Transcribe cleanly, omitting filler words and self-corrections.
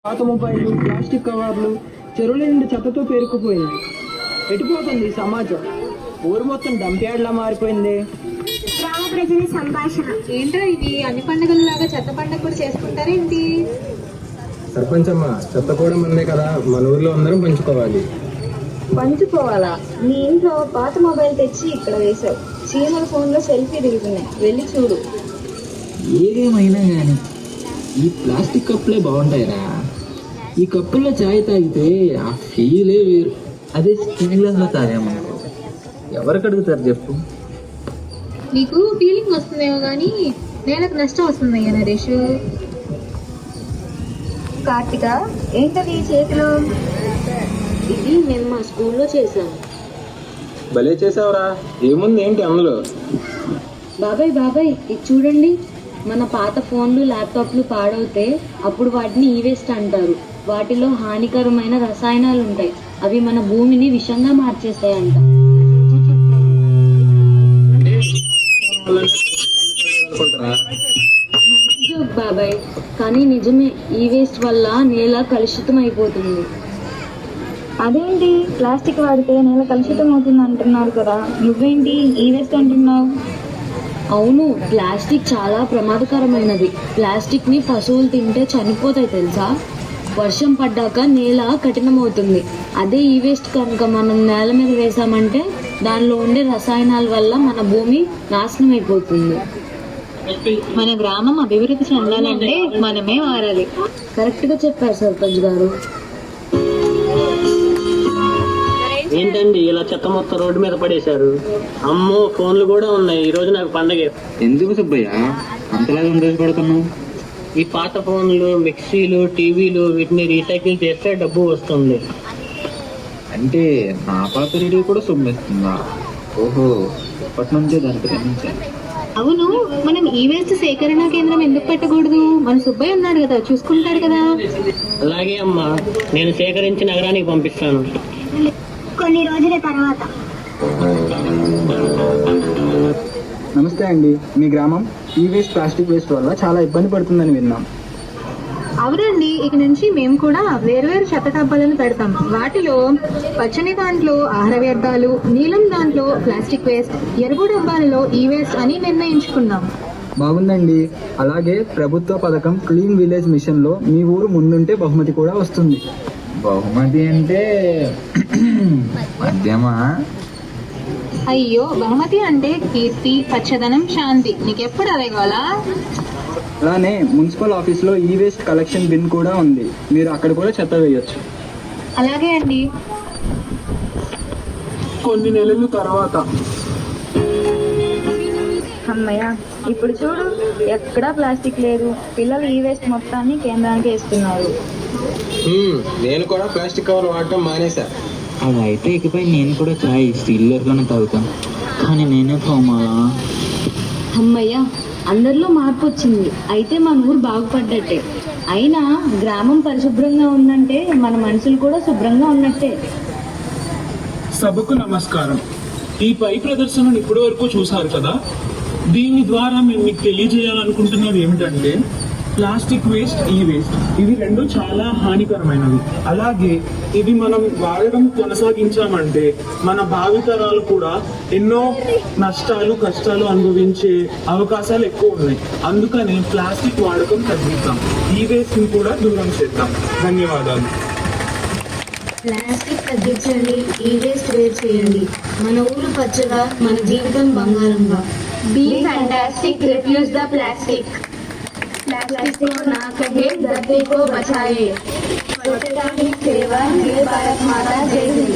పాత మొబైల్లు, ప్లాస్టిక్ కవర్లు చెరువుల నుండి చెత్తతో పేరుకుపోయింది. ఎటుపోతుంది సమాజం? ఊరు మొత్తం డంప్యార్డ్లా మారిపోయింది. గ్రామ ప్రజల సంభాషణ. ఏంటో ఇది అన్ని పండుగలలాగా చెత్త పండుగ కూడా చేసుకుంటారేంటి? సర్పంచమ్మ, చెత్త కూడా మనదే కదా, మన ఊర్లో అందరం పంచుకోవాలి. పంచుకోవాలా? నీ ఇంట్లో పాత మొబైల్ తెచ్చి ఇక్కడ వేశావు. చీమల ఫోన్లో సెల్ఫీ దిగుతున్నాయి, వెళ్ళి చూడు. ఏదేమైనా కానీ ఈ ప్లాస్టిక్ కప్పులే బాగుంటాయిరా. ఈ కప్పుల్లో చాయ్ తాగితే ఆ ఫీలే వేరు. అదే స్టీల్ గ్లాస్లో తాగామనుకో ఎవరికి అడుగుతారు చెప్పు? నీకు ఫీలింగ్ వస్తుందేమో కానీ నేలకు నష్టం వస్తుందయ్యా నరేష్. కార్తిక, ఏంటది చేతిలో? ఇది మేము మా స్కూల్లో చేసాము. భలే చేసావురా. ఏముంది ఏంటి అందులో? బాబాయ్ బాబాయ్ ఇది చూడండి, మన పాత ఫోన్లు ల్యాప్టాప్లు పాడవుతే అప్పుడు వాటిని ఈవేస్ట్ అంటారు. వాటిలో హానికరమైన రసాయనాలు ఉంటాయి. అవి మన భూమిని విషంగా మార్చేస్తాయంట. జోక్ బాబాయ్, కానీ నిజమే. ఈ వేస్ట్ వల్ల నేల కలుషితం అయిపోతుంది. అదేంటి, ప్లాస్టిక్ వాడితే నేల కలుషితం అవుతుంది అంటున్నారు కదా, నువ్వేంటి ఈ వేస్ట్ అంటున్నావు? అవును, ప్లాస్టిక్ చాలా ప్రమాదకరమైనది. ప్లాస్టిక్ ని పశువులు తింటే చనిపోతాయి తెలుసా? వర్షం పడ్డాక నేల కఠినమవుతుంది. అదే ఈ వేస్ట్ కనుక మనం నేల మీద వేసామంటే దానిలో ఉండే రసాయనాల వల్ల మన భూమి నాశనం అయిపోతుంది. మన గ్రామం అభివృద్ధి చెందాలంటే మనమే మారాలి. కరెక్ట్ గా చెప్పారు సర్పంచ్ గారు. ఏంటండి ఇలా చెత్త మొత్తం రోడ్డు మీద పడేశారు? అమ్మో, ఫోన్లు కూడా ఉన్నాయి. ఈ రోజు నాకు పండగే. ఎందుకు సుబ్బయ్య అంతలా సంతోషపడుతున్నావు? ఈ పాత ఫోన్లు, మిక్సీలు, టీవీలు వీటిని రీసైకిల్ చేస్తే డబ్బు వస్తుంది. అంటే నా పాత రేడియో కూడా సొమ్మేస్తుందా? ఓహో, ఇప్పటి నుంచే దాన్ని ప్రేమించాను. అవును, మనం ఈ వేస్ట్ సేకరణ కేంద్రం ఎందుకు పెట్టకూడదు? మన సుబ్బయ్య ఉన్నాడు కదా, చూసుకుంటాడు కదా. అలాగే అమ్మా, నేను సేకరించి నగరానికి పంపిస్తాను. కొన్ని రోజుల తర్వాత. నమస్తే అండి, మీ గ్రామం ఈ వేస్ట్ ప్లాస్టిక్ వేస్ట్ వల్ల చాలా ఇబ్బంది పడుతుందని విన్నాం. అవునండి, ఇక నుంచి మేము కూడా వేర్వేరు చెత్త డబ్బాలను పెడతాం. వాటిలో పచ్చని దాంట్లో ఆహార వ్యర్థాలు, నీలం దాంట్లో ప్లాస్టిక్ వేస్ట్, ఎరుపు డబ్బాలలో ఈ వేస్ట్ అని నిర్ణయించుకున్నాం. బాగుందండి. అలాగే ప్రభుత్వ పథకం క్లీన్ విలేజ్ మిషన్లో మీ ఊరు ముందుంటే బహుమతి కూడా వస్తుంది. బహుమతి అంటే మధ్యమా? అయ్యో, బహుమతి అంటే కీర్తి, పచ్చదనం, శాంతి. నీకెప్పుడు అదే కావాలా? అలానే మున్సిపల్ ఆఫీస్లో ఈ వేస్ట్ కలెక్షన్ బిన్ కూడా ఉంది, మీరు అక్కడ కూడా చెత్త వేయొచ్చు. అలాగే అండి. కొన్ని నెలల తర్వాత. అమ్మయ్య, ఇప్పుడు చూడు, ఎక్కడా ప్లాస్టిక్ లేదు. పిల్లలు ఈ వేస్ట్ మొత్తాన్ని కేంద్రానికి వేస్తున్నారు. నేను కూడా ప్లాస్టిక్ కవర్ వాడటం మానేశా. అలా అయితే ఇకపై నేను కూడా చాయ్ స్టీల్లోనే తాగుతాను. కానీ నేనే తోమాలా? అమ్మయ్య, అందరిలో మార్పు వచ్చింది. అయితే మన ఊరు బాగుపడ్డట్టే. అయినా గ్రామం పరిశుభ్రంగా ఉందంటే మన మనుషులు కూడా శుభ్రంగా ఉన్నట్టే. సభకు నమస్కారం. ఈ పై ప్రదర్శనను ఇప్పటి వరకు చూశారు కదా. దీని ద్వారా మేము మీకు తెలియజేయాలనుకుంటున్నది ఏమిటంటే, ప్లాస్టిక్ వేస్ట్, ఈ వేస్ట్ ఇవి రెండు చాలా హానికరమైనవి. అలాగే ఇది మనం వాడడం కొనసాగించామంటే మన భావితరాలు కూడా ఎన్నో నష్టాలు, కష్టాలు అనుభవించే అవకాశాలు ఎక్కువ ఉన్నాయి. అందుకని ప్లాస్టిక్ వాడకం తగ్గిద్దాం, ఈ వేస్ట్ ని కూడా దూరం చేద్దాం. ధన్యవాదాలు. ప్లాస్టిక్ తగ్గించండి, ఈ వేస్ట్ వేరు చేయండి. మన ఊరు పచ్చగా, మన జీవితం బంగారంగా. Be fantastic, refuse the plastic. Plastic को ना कहे, धरती को बचाए। स्वच्छता ही सेवा, जय भारत माता, जय हिंद।